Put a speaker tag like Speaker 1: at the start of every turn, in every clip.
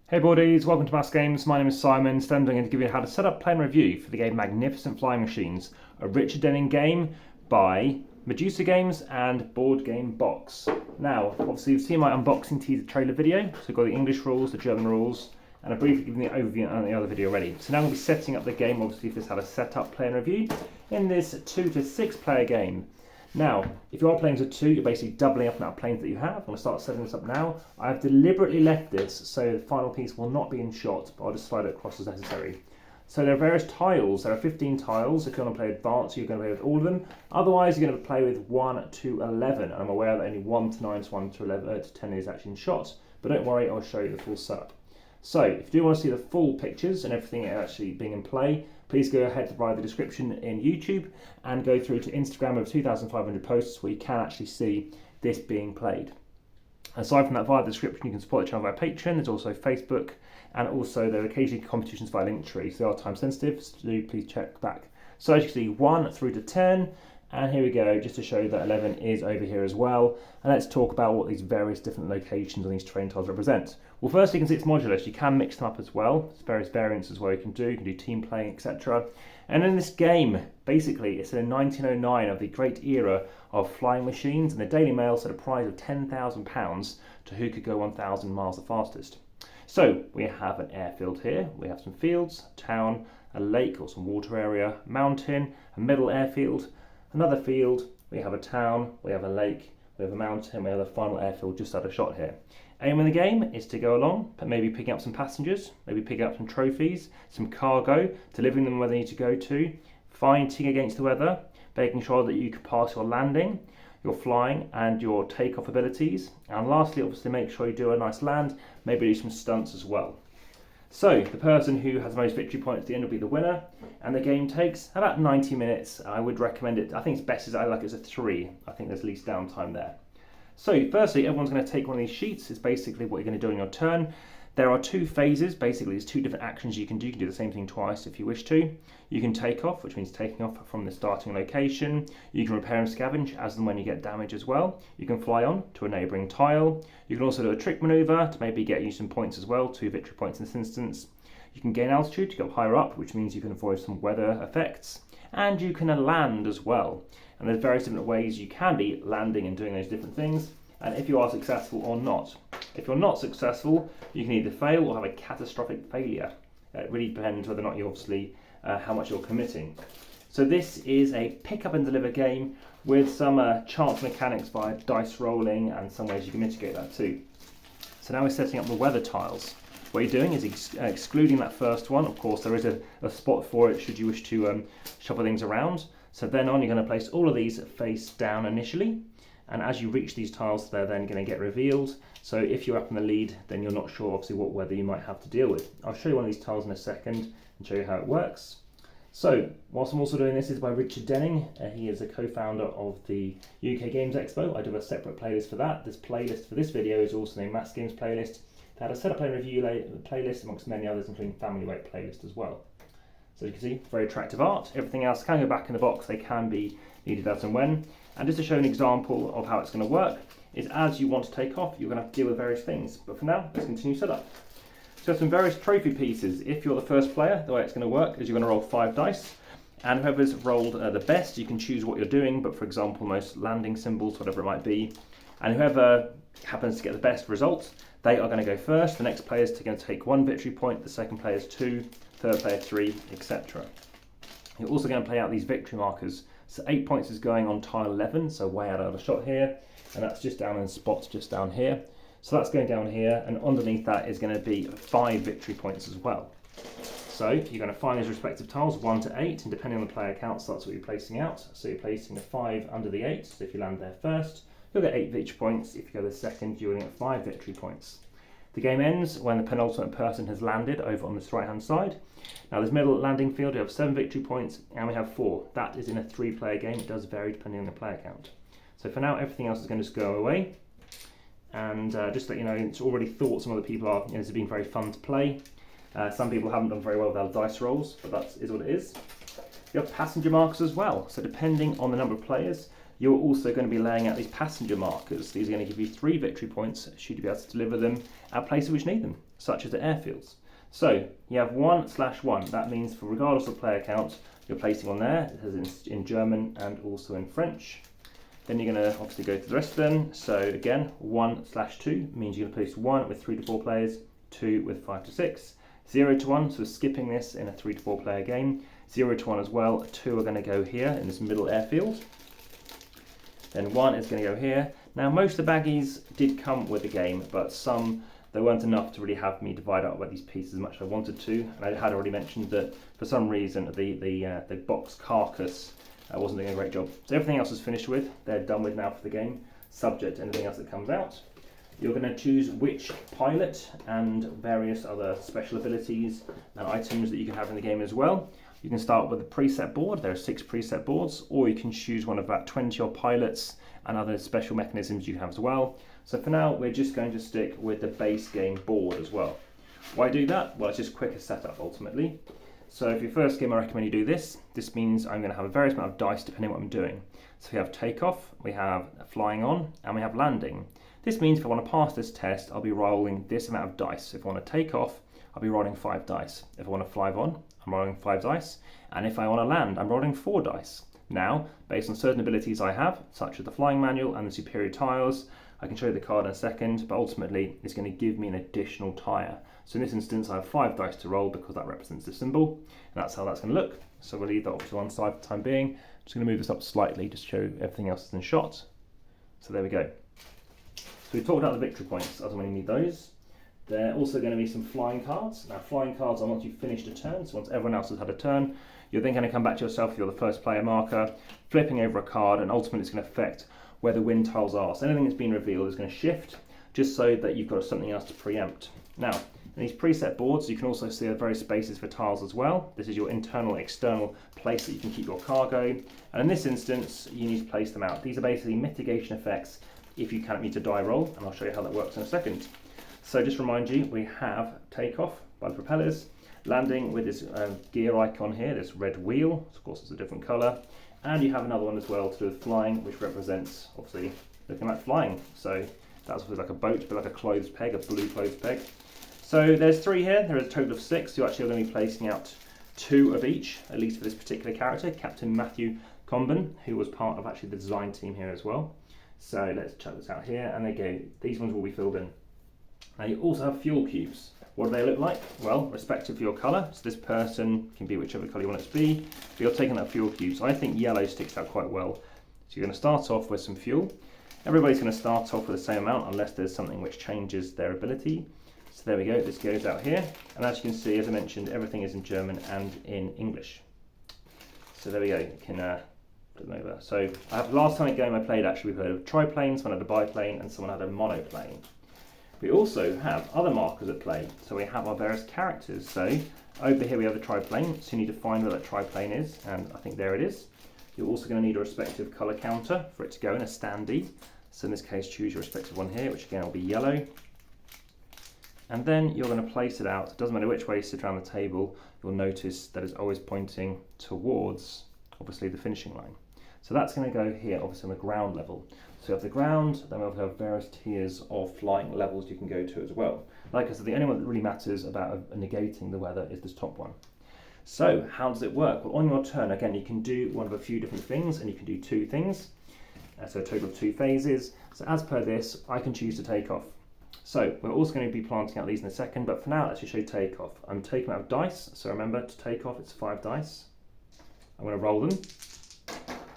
Speaker 1: Hey boardies, welcome to AmassGames. My name is Simon. Today I'm going to give you how to set up, play and review for the game Magnificent Flying Machines, a Richard Denning game by Medusa Games and Board Game Box. Now, obviously you've seen my unboxing teaser trailer video, so we've got the English rules, the German rules, and I've briefly given the overview on the other video already. So now I'm going to be setting up the game, obviously for this how to set up, play and review in this 2 to 6 player game. Now, if you are playing as a 2, you're basically doubling up on that planes that you have. I'm going to start setting this up now. I have deliberately left this so the final piece will not be in shot, but I'll just slide it across as necessary. So there are various tiles. There are 15 tiles. If you want to play advanced, you're going to play with all of them. Otherwise, you're going to play with 1 to 11. And I'm aware that only 1 to 9 to 1 to 11 to 10 is actually in shot. But don't worry, I'll show you the full setup. So if you do want to see the full pictures and everything actually being in play, please go ahead via the description in YouTube and go through to Instagram of 2,500 posts where you can actually see this being played. Aside from that, via the description you can support the channel via Patreon. There's also Facebook, and also there are occasionally competitions via Linktree, so they are time sensitive, so do please check back. So as you can see, 1 through to 10, and here we go, just to show you that 11 is over here as well. And let's talk about what these various different locations on these terrain tiles represent. Well, first you can see it's modular, so you can mix them up as well. There's various variants as well you can do team playing, etc. And in this game, basically, it's in 1909 of the great era of flying machines, and the Daily Mail set a prize of £10,000 to who could go 1,000 miles the fastest. So we have an airfield here, we have some fields, a town, a lake or some water area, mountain, a middle airfield, another field, we have a town, we have a lake, we have a mountain, we have a final airfield just out of shot here. Aim in the game is to go along, but maybe picking up some passengers, maybe picking up some trophies, some cargo, delivering them where they need to go to, fighting against the weather, making sure that you can pass your landing, your flying and your takeoff abilities, and lastly obviously make sure you do a nice land, maybe do some stunts as well. So the person who has the most victory points at the end will be the winner, and the game takes about 90 minutes. I would recommend it. I think it's best as I like it as a 3. I think there's least downtime there. So firstly, everyone's going to take one of these sheets. It's basically what you're going to do on your turn. There are 2 phases. Basically, there's 2 different actions you can do. You can do the same thing twice if you wish to. You can take off, which means taking off from the starting location. You can repair and scavenge as and when you get damage as well. You can fly on to a neighbouring tile. You can also do a trick manoeuvre to maybe get you some points as well, 2 victory points in this instance. You can gain altitude to go higher up, which means you can avoid some weather effects. And you can land as well. And there's various different ways you can be landing and doing those different things, and if you are successful or not. If you're not successful, you can either fail or have a catastrophic failure. It really depends whether or not you obviously how much you're committing. So this is a pick up and deliver game with some chance mechanics via dice rolling and some ways you can mitigate that too. So now we're setting up the weather tiles. What you're doing is excluding that first one. Of course, there is a spot for it should you wish to shuffle things around. So then on, you're going to place all of these face down initially. And as you reach these tiles, they're then going to get revealed. So if you're up in the lead, then you're not sure obviously what weather you might have to deal with. I'll show you one of these tiles in a second and show you how it works. So whilst I'm also doing this is by Richard Denning. He is a co-founder of the UK Games Expo. I do a separate playlist for that. This playlist for this video is also the AmassGames playlist. They had a setup and review playlist amongst many others, including family weight playlist as well. So you can see, very attractive art. Everything else can go back in the box. They can be needed as and when. And just to show an example of how it's going to work, is as you want to take off, you're going to have to deal with various things. But for now, let's continue setup. So some various trophy pieces. If you're the first player, the way it's going to work is you're going to roll 5 dice. And whoever's rolled the best, you can choose what you're doing, but for example, most landing symbols, whatever it might be. And whoever happens to get the best result, they are going to go first. The next player is going to take 1 victory point, the second player is 2, third player 3, etc. You're also going to play out these victory markers. So 8 points is going on tile 11, so way out of a shot here, and that's just down in spots just down here. So that's going down here, and underneath that is going to be 5 victory points as well. So you're going to find those respective tiles 1 to 8, and depending on the player counts, that's what you're placing out. So you're placing a 5 under the 8, so if you land there first, you'll get 8 victory points. If you go the second, you'll get 5 victory points. The game ends when the penultimate person has landed over on this right hand side. Now this middle landing field, we have 7 victory points and we have 4. That is in a 3-player game. It does vary depending on the player count. So for now, everything else is going to just go away. And just to let you know, it's already thought some other people are, this has been very fun to play. Some people haven't done very well with their dice rolls, but that is what it is. You have passenger markers as well. So depending on the number of players, you're also going to be laying out these passenger markers. These are going to give you 3 victory points should you be able to deliver them at places which need them. such as the airfields. So you have 1/1. That means for regardless of player count, you're placing on there. It has in German and also in French. Then you're going to obviously go through the rest of them. So again, 1/2 means you're going to place 1 with 3 to 4 players, 2 with 5 to 6. 0 to 1, so we're skipping this in a 3 to 4 player game. 0 to 1 as well. 2 are going to go here in this middle airfield. Then 1 is going to go here. Now most of the baggies did come with the game, but some there weren't enough to really have me divide up these pieces as much as I wanted to. And I had already mentioned that for some reason the box carcass wasn't doing a great job. So everything else is finished with. They're done with now for the game, subject to anything else that comes out. You're going to choose which pilot and various other special abilities and items that you can have in the game as well. You can start with a preset board. There are 6 preset boards, or you can choose one of about 20 odd pilots and other special mechanisms you have as well. So for now, we're just going to stick with the base game board as well. Why do that? Well, it's just quicker setup ultimately. So for your first game, I recommend you do this. This means I'm going to have a various amount of dice depending on what I'm doing. So we have takeoff, we have flying on, and we have landing. This means if I want to pass this test, I'll be rolling this amount of dice. If I want to take off, I'll be rolling 5 dice. If I want to fly on, I'm rolling 5 dice. And if I want to land, I'm rolling 4 dice. Now, based on certain abilities I have, such as the flying manual and the superior tiles, I can show you the card in a second, but ultimately it's going to give me an additional tire. So in this instance, I have 5 dice to roll because that represents the symbol, and that's how that's going to look. So we'll leave that off to one side for the time being. I'm just going to move this up slightly to show everything else is in shot. So there we go. So we've talked about the victory points as and when you need those. There are also going to be some flying cards. Now flying cards are once you've finished a turn, so once everyone else has had a turn, you're then going to come back to yourself if you're the first player marker, flipping over a card, and ultimately it's going to affect where the win tiles are. So anything that's been revealed is going to shift, just so that you've got something else to preempt. Now, in these preset boards, you can also see the various spaces for tiles as well. This is your internal, external place that you can keep your cargo. And in this instance, you need to place them out. These are basically mitigation effects if you cannot meet a die roll, and I'll show you how that works in a second. So just to remind you, we have takeoff by the propellers, landing with this gear icon here, this red wheel. Of course, it's a different colour. And you have another one as well to do with flying, which represents, obviously, looking like flying. So that's obviously like a boat, but like a clothes peg, a blue clothes peg. So there's 3 here. There is a total of 6. You're actually going to be placing out 2 of each, at least for this particular character, Captain Matthew Comben, who was part of actually the design team here as well. So let's check this out here, and there you go. These ones will be filled in. Now you also have fuel cubes. What do they look like? Well, respective for your colour, so this person can be whichever colour you want it to be, but you're taking that fuel cube. So I think yellow sticks out quite well. So you're going to start off with some fuel. Everybody's going to start off with the same amount unless there's something which changes their ability. So there we go, this goes out here. And as you can see, as I mentioned, everything is in German and in English. So there we go, you can put them over. So last time a game I played, actually, we've heard of triplane, someone had a biplane, and someone had a monoplane. We also have other markers at play. So we have our various characters. So over here we have the triplane, so you need to find where that triplane is, and I think there it is. You're also going to need a respective colour counter for it to go in, a standee. So in this case, choose your respective one here, which again will be yellow. And then you're going to place it out. It doesn't matter which way you sit around the table, you'll notice that it's always pointing towards, obviously, the finishing line. So that's going to go here, obviously on the ground level. So you have the ground, then we'll have various tiers of flying levels you can go to as well. Like I said, the only one that really matters about negating the weather is this top one. So how does it work? Well, on your turn, again, you can do one of a few different things, and you can do 2 things. So a total of 2 phases. So as per this, I can choose to take off. So we're also going to be planting out these in a second, but for now, let's just show take off. I'm taking out dice, so remember to take off, it's 5 dice. I'm going to roll them.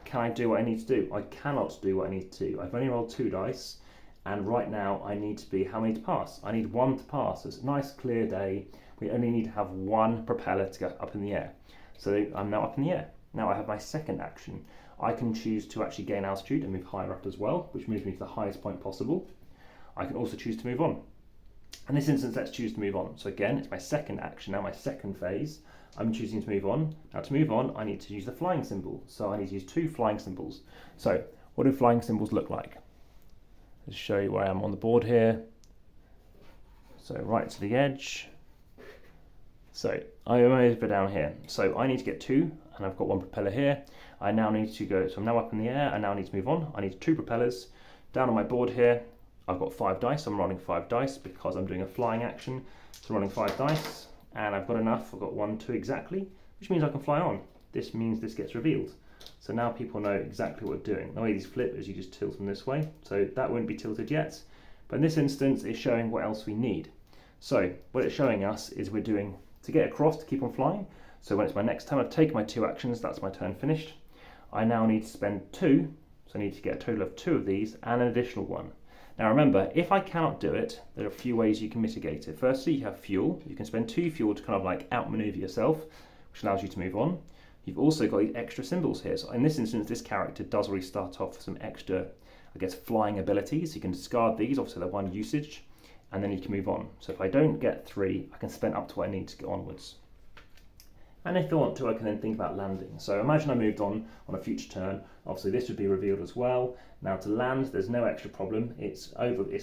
Speaker 1: Can I do what I need to do? I cannot do what I need to do. I've only rolled 2 dice, and right now I need to be, how many to pass? I need 1 to pass. It's a nice clear day. We only need to have 1 propeller to go up in the air. So I'm now up in the air. Now I have my second action. I can choose to actually gain altitude and move higher up as well, which moves me to the highest point possible. I can also choose to move on. In this instance, let's choose to move on. So again, it's my second action, now my second phase. I'm choosing to move on. Now to move on, I need to use the flying symbol. So I need to use 2 flying symbols. So what do flying symbols look like? Let's show you where I am on the board here. So right to the edge. So I am over down here. So I need to get 2, and I've got 1 propeller here. I now need to go, so I'm now up in the air. I now need to move on. I need 2 propellers. Down on my board here, I've got 5 dice. I'm rolling 5 dice because I'm doing a flying action. So I'm rolling 5 dice, and I've got enough. I've got 1, 2 exactly, which means I can fly on. This means this gets revealed. So now people know exactly what we're doing. The way these flip is you just tilt them this way, so that won't be tilted yet. But in this instance, it's showing what else we need. So what it's showing us is we're doing to get across to keep on flying. So when it's my next turn, I've taken my 2 actions, that's my turn finished. I now need to spend 2, so I need to get a total of 2 of these and an additional 1. Now remember, if I cannot do it, there are a few ways you can mitigate it. Firstly, you have fuel. You can spend 2 fuel to kind of like outmaneuver yourself, which allows you to move on. You've also got these extra symbols here. So in this instance, this character does already start off with some extra, I guess, flying abilities. You can discard these, obviously they're 1 usage, and then you can move on. So if I don't get 3, I can spend up to what I need to get onwards. And if I want to, I can then think about landing. So imagine I moved on a future turn. Obviously this would be revealed as well. Now to land, there's no extra problem. It's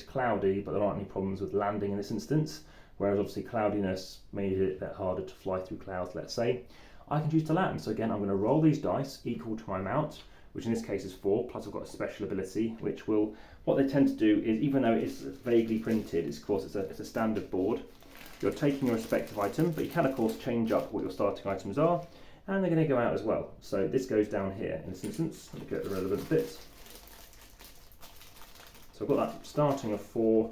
Speaker 1: cloudy, but there aren't any problems with landing in this instance. Whereas obviously cloudiness made it a bit harder to fly through clouds, let's say. I can choose to land. So again, I'm going to roll these dice equal to my amount, which in this case is 4, plus I've got a special ability, which will, what they tend to do is, even though it's vaguely printed, of course it's a standard board, you're taking your respective item, but you can of course change up what your starting items are, and they're going to go out as well. So this goes down here in this instance. Let me get the relevant bits. So I've got that starting of 4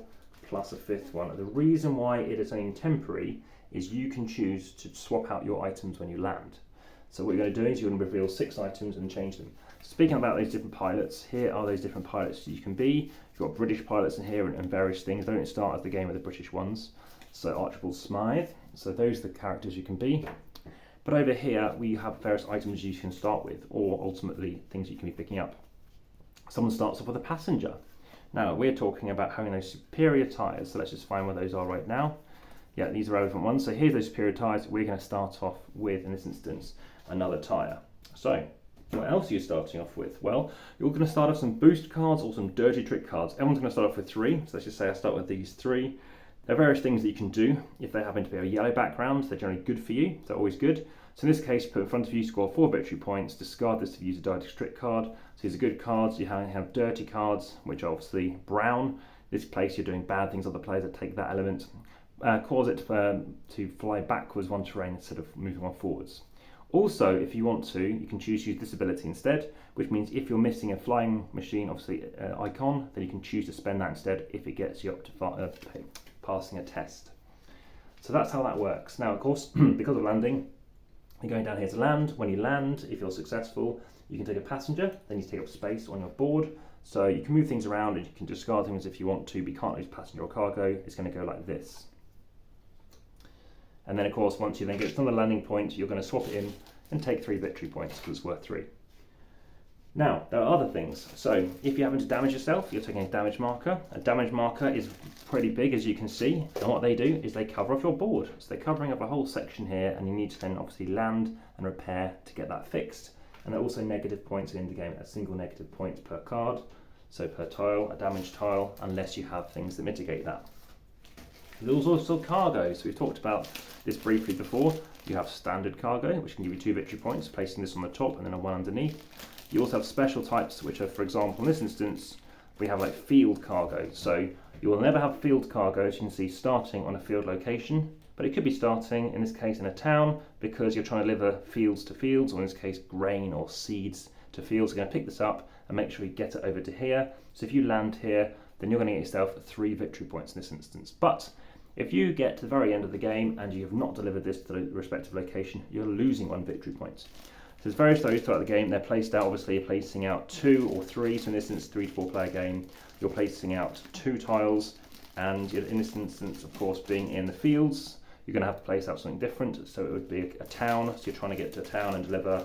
Speaker 1: plus a 5th one. The reason why it is only temporary is you can choose to swap out your items when you land. So what you're going to do is you're going to reveal 6 items and change them. Speaking about those different pilots, here are those different pilots you can be. You've got British pilots in here and various things. They don't start as the game with the British ones. So Archibald Smythe, so those are the characters you can be. But over here we have various items you can start with, or ultimately things you can be picking up. Someone starts off with a passenger. Now we're talking about having those superior tyres, so let's just find where those are right now. Yeah, these are relevant ones. So here's those superior tyres. We're going to start off with, in this instance, another tyre. So what else are you starting off with? Well, you're going to start off some boost cards or some dirty trick cards. Everyone's going to start off with 3, so let's just say I start with these 3. There are various things that you can do. If they happen to be a yellow background, they're generally good for you. They're always good. So in this case, put in front of you, score 4 victory points, discard this to use a dirty trick card. So these are good cards. You have dirty cards, which are obviously brown. This place you're doing bad things, other players that take that element. Cause it to fly backwards one terrain instead of moving on forwards. Also, if you want to, you can choose to use this ability instead, which means if you're missing a flying machine, obviously icon, then you can choose to spend that instead if it gets you up to passing a test. So that's how that works. Now, of course, because of landing, you're going down here to land. When you land, if you're successful, you can take a passenger, then you take up space on your board. So you can move things around and you can discard things if you want to, but you can't lose passenger or cargo. It's going to go like this. And then, of course, once you then get to the landing point, you're going to swap it in and take 3 victory points because it's worth 3. Now, there are other things. So if you happen to damage yourself, you're taking a damage marker. A damage marker is pretty big, as you can see. And what they do is they cover off your board. So they're covering up a whole section here, and you need to then obviously land and repair to get that fixed. And there are also negative points in the game, a single negative point per card. So per tile, a damaged tile, unless you have things that mitigate that. There's also cargo. So we've talked about this briefly before. You have standard cargo, which can give you 2 victory points, placing this on the top and then a 1 underneath. You also have special types, which are, for example, in this instance, we have like field cargo. So you will never have field cargo, as you can see, starting on a field location, but it could be starting, in this case, in a town, because you're trying to deliver fields to fields, or in this case, grain or seeds to fields. You're going to pick this up and make sure you get it over to here. So if you land here, then you're going to get yourself 3 victory points in this instance. But if you get to the very end of the game and you have not delivered this to the respective location, you're losing 1 victory point. So there's various those throughout the game. They're placed out, obviously you're placing out 2 or 3, so in this instance 3 to 4 player game, you're placing out 2 tiles, and in this instance, of course, being in the fields, you're going to have to place out something different. So it would be a town, so you're trying to get to a town and deliver,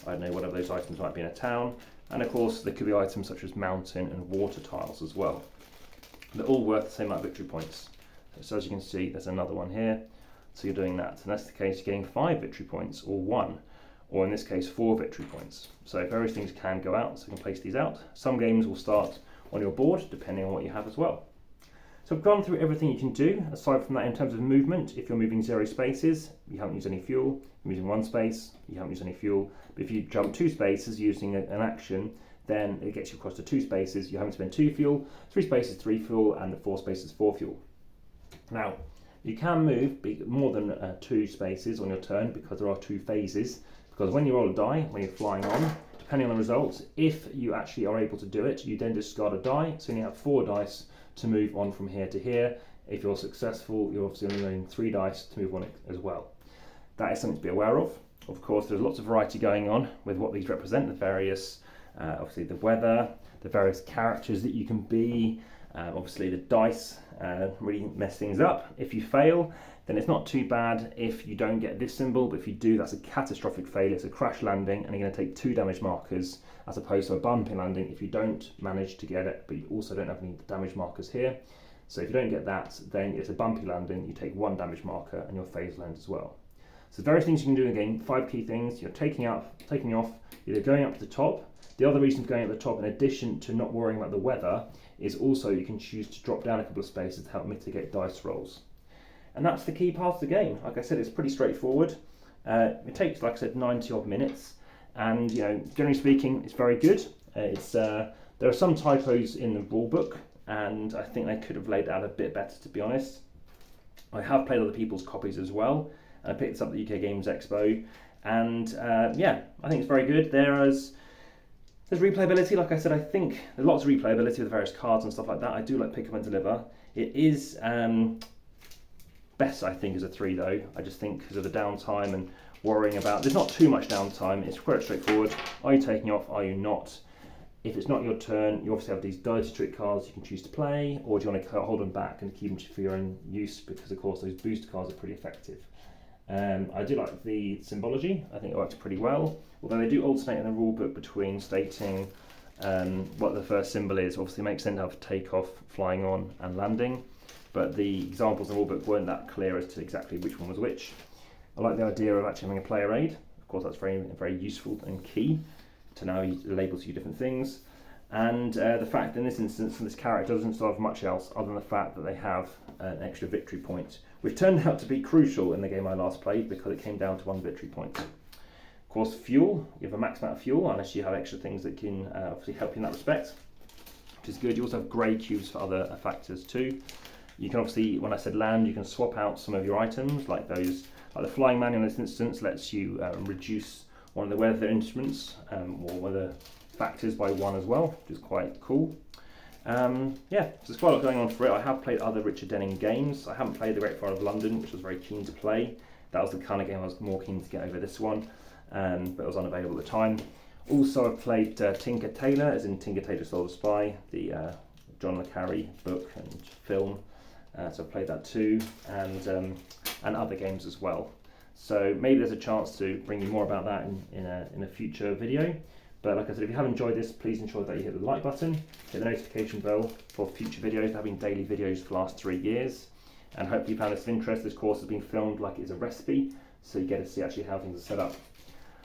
Speaker 1: I don't know, whatever those items might be in a town. And of course there could be items such as mountain and water tiles as well. They're all worth the same amount of victory points. So as you can see, there's another one here. So you're doing that. And that's the case, you're getting 5 victory points, or 1. Or in this case, 4 victory points. So various things can go out, so you can place these out. Some games will start on your board, depending on what you have as well. So I've gone through everything you can do. Aside from that, in terms of movement, if you're moving 0 spaces, you haven't used any fuel. If you're using 1 space, you haven't used any fuel. But if you jump 2 spaces using an action, then it gets you across to 2 spaces. You haven't spent 2 fuel, 3 spaces, 3 fuel, and the 4 spaces, 4 fuel. Now, You can move more than 2 spaces on your turn because there are 2 phases. Because when you roll a die, when you're flying on, depending on the results, if you actually are able to do it, you then discard a die, so you have 4 dice to move on from here to here. If you're successful, you're obviously only running 3 dice to move on as well. That is something to be aware of. Of course, there's lots of variety going on with what these represent, the various, obviously the weather, the various characters that you can be, obviously the dice really mess things up. If you fail, then it's not too bad if you don't get this symbol, but if you do, that's a catastrophic failure. It's a crash landing, and you're going to take 2 damage markers as opposed to a bumpy landing if you don't manage to get it, but you also don't have any damage markers here. So if you don't get that, then it's a bumpy landing, you take 1 damage marker, and your phase lands as well. So various things you can do in the game, 5 key things. You're taking off, you're going up to the top. The other reason for going up the top, in addition to not worrying about the weather, is also you can choose to drop down a couple of spaces to help mitigate dice rolls. And that's the key part of the game. Like I said, it's pretty straightforward. It takes, like I said, 90 odd minutes, and generally speaking, it's very good. There are some typos in the rule book, and I think they could have laid it out a bit better, to be honest. I have played other people's copies as well, and I picked this up at the UK Games Expo, and yeah, I think it's very good. There's replayability, like I said. I think there's lots of replayability with the various cards and stuff like that. I do like pick up and deliver. It is best, I think, as a 3 though. I just think because of the downtime and worrying about, there's not too much downtime. It's quite straightforward. Are you taking off? Are you not? If it's not your turn, you obviously have these dirty trick cards you can choose to play, or do you want to hold them back and keep them for your own use, because of course those booster cards are pretty effective. I do like the symbology. I think it works pretty well, although they do alternate in the rulebook between stating what the first symbol is. Obviously it makes sense to have takeoff, flying on and landing, but the examples in the rulebook weren't that clear as to exactly which one was which. I like the idea of actually having a player aid. Of course that's very, very useful and key to now label to you different things. And the fact in this instance this character doesn't still have much else other than the fact that they have an extra victory point, which turned out to be crucial in the game I last played because it came down to 1 victory point. Of course, fuel, you have a max amount of fuel unless you have extra things that can obviously help you in that respect, which is good. You also have grey cubes for other factors too. You can obviously, when I said land, you can swap out some of your items, like those, like the flying manual in this instance lets you reduce one of the weather instruments or weather factors by 1 as well, which is quite cool. Yeah, so there's quite a lot going on for it. I have played other Richard Denning games. I haven't played The Great Fire of London, which I was very keen to play. That was the kind of game I was more keen to get over this one, but it was unavailable at the time. Also, I've played Tinker Tailor, as in Tinker Tailor Soldier Spy, the John le Carre book and film. So I've played that too, and other games as well. So maybe there's a chance to bring you more about that in a future video. But like I said, if you have enjoyed this, please ensure that you hit the like button, hit the notification bell for future videos. There have been daily videos for the last 3 years, and hopefully you found this of interest. This course has been filmed like it's a recipe, so you get to see actually how things are set up.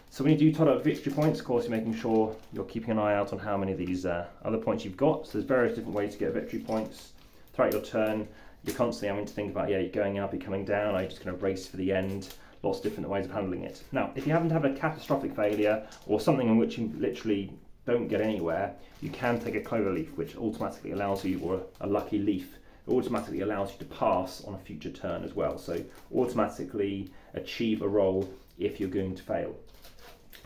Speaker 1: So when you do tot up victory points, of course, you're making sure you're keeping an eye out on how many of these other points you've got. So there's various different ways to get victory points throughout your turn. You're constantly having to think about, you're going up, you're coming down, are you just going to race for the end? Lots of different ways of handling it. Now, if you happen to have a catastrophic failure or something in which you literally don't get anywhere, you can take a clover leaf, which automatically allows you, or a lucky leaf, it automatically allows you to pass on a future turn as well. So automatically achieve a roll if you're going to fail.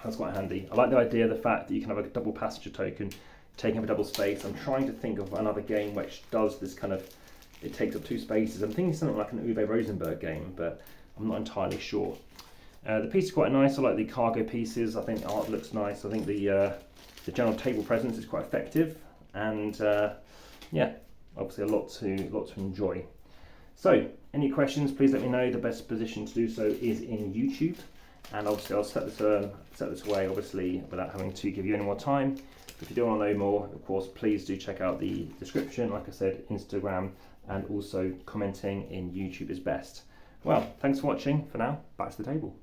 Speaker 1: That's quite handy. I like the idea of the fact that you can have a double passenger token, taking up a double space. I'm trying to think of another game which does this kind of, it takes up 2 spaces. I'm thinking something like an Uwe Rosenberg game, but I'm not entirely sure. The piece is quite nice. I like the cargo pieces. I think the art looks nice. I think the general table presence is quite effective, and yeah, obviously a lot to enjoy. So, any questions? Please let me know. The best position to do so is in YouTube, and obviously I'll set this away, obviously, without having to give you any more time. If you do want to know more, of course, please do check out the description. Like I said, Instagram and also commenting in YouTube is best. Well, thanks for watching. For now, back to the table.